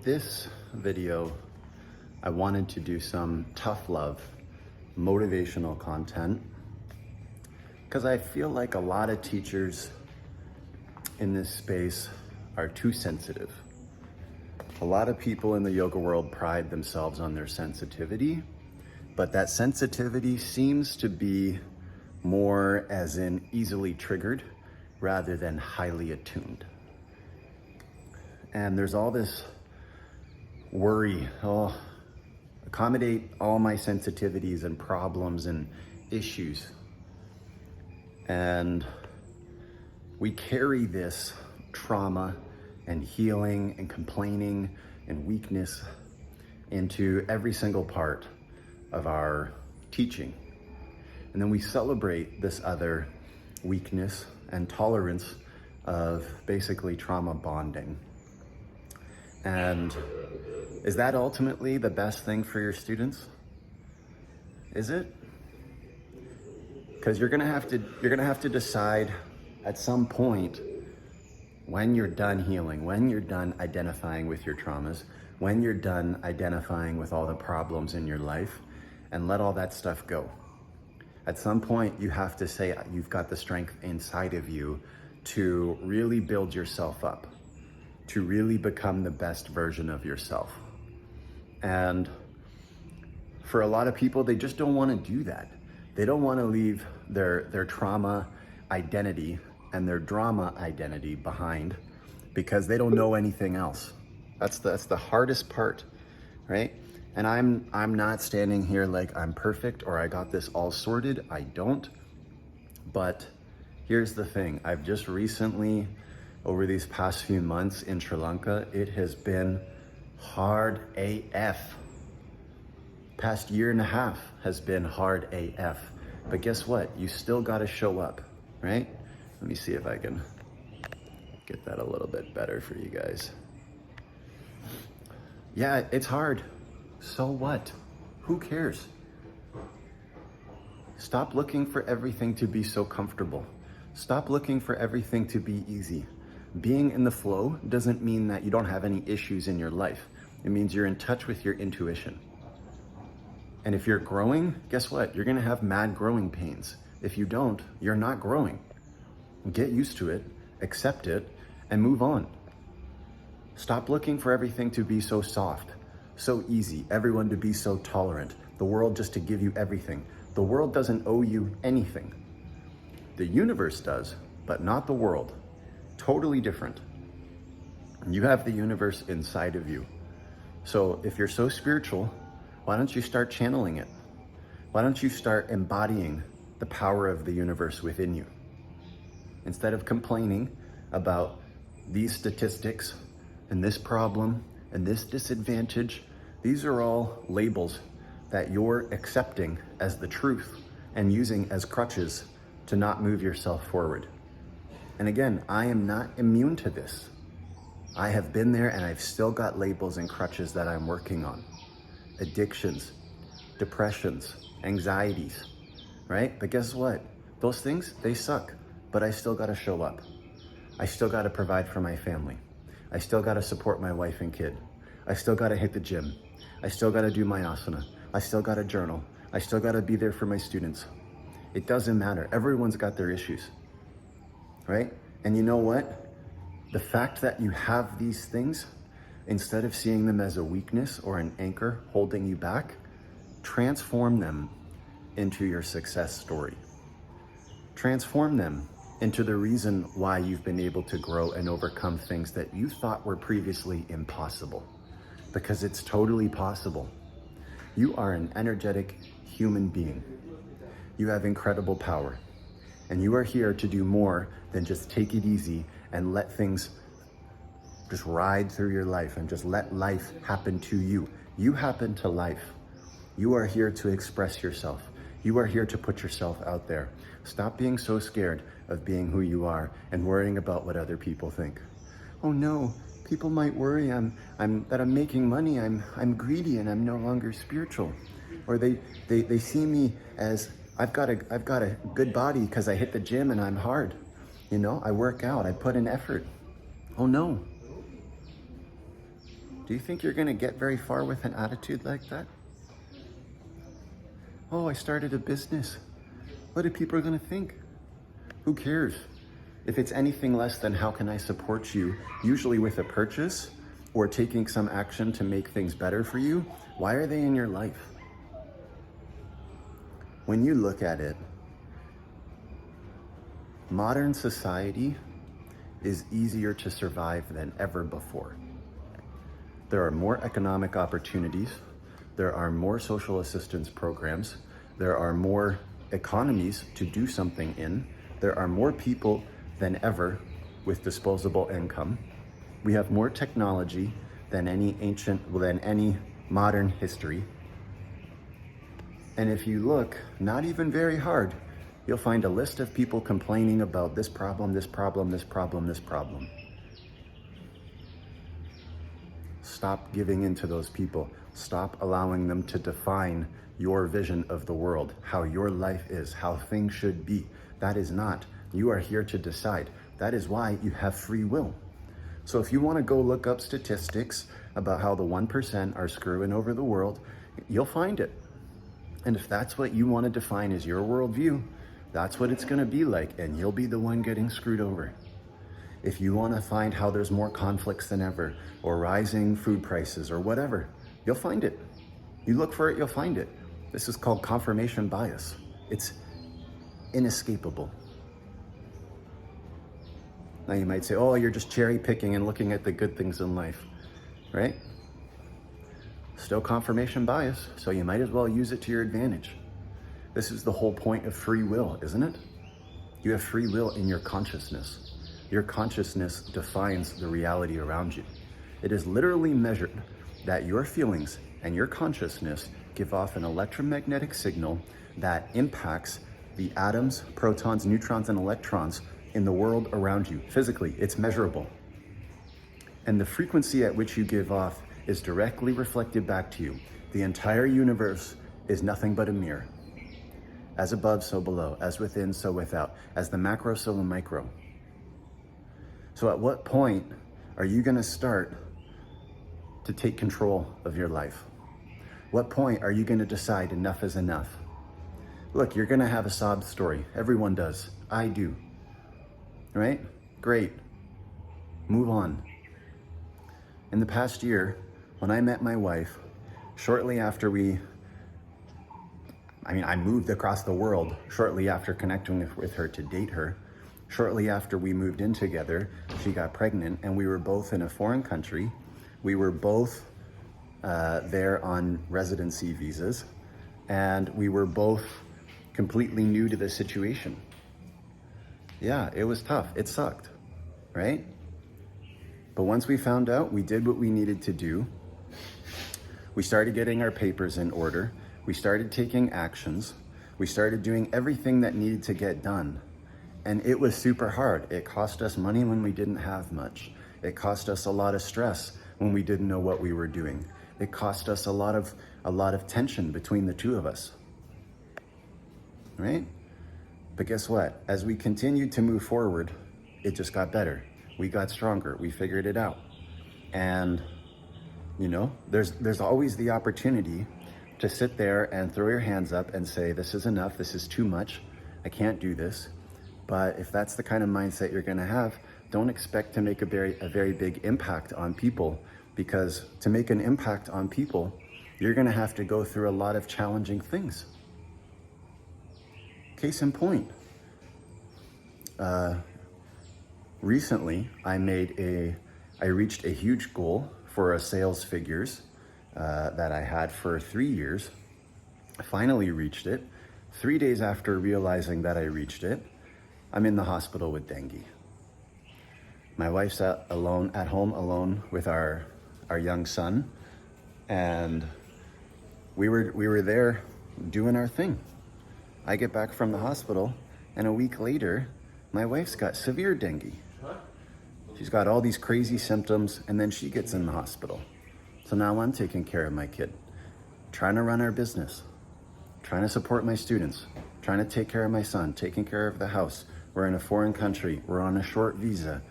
this video, I wanted to do some tough love, motivational content, because I feel like a lot of teachers in this space are too sensitive. A lot of people in the yoga world pride themselves on their sensitivity, but that sensitivity seems to be more as in easily triggered rather than highly attuned. And there's all this worry, accommodate all my sensitivities and problems and issues. And we carry this trauma and healing and complaining and weakness into every single part of our teaching. And then we celebrate this other weakness and tolerance of basically trauma bonding. And is that ultimately the best thing for your students? Is it? Because you're gonna have to decide at some point when you're done healing, when you're done identifying with your traumas, when you're done identifying with all the problems in your life, and let all that stuff go. At some point, you have to say you've got the strength inside of you to really build yourself up, to really become the best version of yourself. And for a lot of people, they just don't want to do that. They don't want to leave their trauma identity and their drama identity behind because they don't know anything else. That's the hardest part, right? And I'm not standing here like I'm perfect or I got this all sorted. I don't. But here's the thing. I've just recently, over these past few months in Sri Lanka, it has been hard AF. Past year and a half has been hard AF. But guess what? You still got to show up, right? Let me see if I can get that a little bit better for you guys. Yeah, it's hard. So what? Who cares? Stop looking for everything to be so comfortable. Stop looking for everything to be easy. Being in the flow doesn't mean that you don't have any issues in your life. It means you're in touch with your intuition. And if you're growing, guess what? You're gonna have mad growing pains. If you don't, you're not growing. Get used to it, accept it, and move on. Stop looking for everything to be so soft, so easy, everyone to be so tolerant, the world just to give you everything. The world doesn't owe you anything. The universe does, but not the world. Totally different. You have the universe inside of you. So if you're so spiritual, why don't you start channeling it? Why don't you start embodying the power of the universe within you? Instead of complaining about these statistics and this problem and this disadvantage, these are all labels that you're accepting as the truth and using as crutches to not move yourself forward. And again, I am not immune to this. I have been there and I've still got labels and crutches that I'm working on. Addictions, depressions, anxieties, right? But guess what? Those things, they suck, but I still gotta show up. I still gotta provide for my family. I still gotta support my wife and kid. I still gotta hit the gym. I still gotta do my asana. I still gotta journal. I still gotta be there for my students. It doesn't matter. Everyone's got their issues, right? And you know what? The fact that you have these things, instead of seeing them as a weakness or an anchor holding you back, transform them into your success story. Transform them into the reason why you've been able to grow and overcome things that you thought were previously impossible. Because it's totally possible. You are an energetic human being. You have incredible power. And you are here to do more than just take it easy and let things just ride through your life and just let life happen to you. You happen to life. You are here to express yourself. You are here to put yourself out there. Stop being so scared of being who you are and worrying about what other people think. Oh no, people might worry that I'm making money, I'm greedy and I'm no longer spiritual. Or they see me as I've got a good body because I hit the gym and I'm hard. You know, I work out, I put in effort. Oh no. Do you think you're going to get very far with an attitude like that? Oh, I started a business. What are people going to think? Who cares? If it's anything less than how can I support you, usually with a purchase or taking some action to make things better for you, why are they in your life? When you look at it, modern society is easier to survive than ever before. There are more economic opportunities. There are more social assistance programs. There are more economies to do something in. There are more people than ever with disposable income. We have more technology than any modern history. And if you look not even very hard, you'll find a list of people complaining about this problem, this problem, this problem, this problem. Stop giving in to those people. Stop allowing them to define your vision of the world, how your life is, how things should be. That is not. You are here to decide. That is why you have free will. So if you want to go look up statistics about how the 1% are screwing over the world, you'll find it. And if that's what you want to define as your worldview, that's what it's going to be like, and you'll be the one getting screwed over. If you want to find how there's more conflicts than ever, or rising food prices, or whatever, you'll find it. You look for it, you'll find it. This is called confirmation bias. It's inescapable. Now you might say, oh, you're just cherry picking and looking at the good things in life, right? Still confirmation bias, so you might as well use it to your advantage. This is the whole point of free will, isn't it? You have free will in your consciousness. Your consciousness defines the reality around you. It is literally measured that your feelings and your consciousness give off an electromagnetic signal that impacts the atoms, protons, neutrons, and electrons in the world around you. Physically, it's measurable. And the frequency at which you give off is directly reflected back to you. The entire universe is nothing but a mirror. As above, so below. As within, so without. As the macro, so the micro. So at what point are you going to start to take control of your life? What point are you going to decide enough is enough? Look, you're going to have a sob story. Everyone does. I do. Right? Great. Move on. In the past year, when I met my wife, shortly after I moved across the world shortly after connecting with her to date her. Shortly after we moved in together, she got pregnant, and we were both in a foreign country. We were both there on residency visas, and we were both completely new to the situation. Yeah, it was tough. It sucked, right? But once we found out, we did what we needed to do. We started getting our papers in order. We started taking actions. We started doing everything that needed to get done. And it was super hard. It cost us money when we didn't have much. It cost us a lot of stress when we didn't know what we were doing. It cost us a lot of tension between the two of us, right? But guess what? As we continued to move forward, it just got better. We got stronger. We figured it out. And, there's always the opportunity to sit there and throw your hands up and say, this is enough. This is too much. I can't do this. But if that's the kind of mindset you're going to have, don't expect to make a very big impact on people, because to make an impact on people, you're going to have to go through a lot of challenging things. Case in point, recently I reached a huge goal for a sales figures that I had for 3 years. I finally reached it. 3 days after realizing that I reached it, I'm in the hospital with dengue. My wife's at home alone with our young son, and we were there doing our thing. I get back from the hospital, and a week later, my wife's got severe dengue. She's got all these crazy symptoms, and then she gets in the hospital. So now I'm taking care of my kid, trying to run our business, trying to support my students, trying to take care of my son, taking care of the house. We're in a foreign country. We're on a short visa.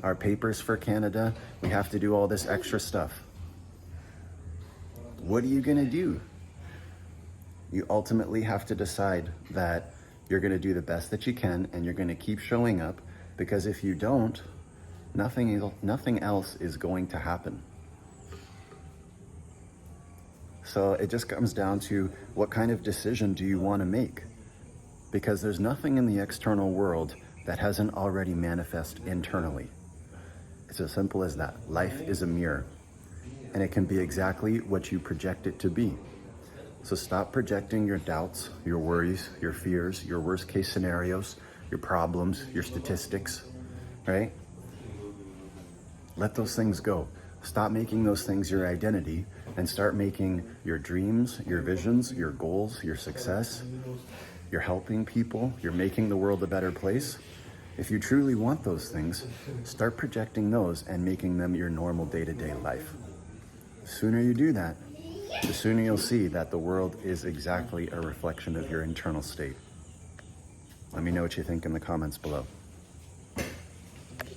Our papers for Canada, we have to do all this extra stuff. what are you gonna do? You ultimately have to decide that you're gonna do the best that you can and you're gonna keep showing up, because if you don't, nothing else is going to happen. So it just comes down to what kind of decision do you want to make? Because there's nothing in the external world that hasn't already manifested internally. It's as simple as that. Life is a mirror, and it can be exactly what you project it to be. So stop projecting your doubts, your worries, your fears, your worst case scenarios, your problems, your statistics, right? Let those things go. Stop making those things your identity and start making your dreams, your visions, your goals, your success. You're helping people, you're making the world a better place. If you truly want those things, start projecting those and making them your normal day-to-day life. The sooner you do that, the sooner you'll see that the world is exactly a reflection of your internal state. Let me know what you think in the comments below.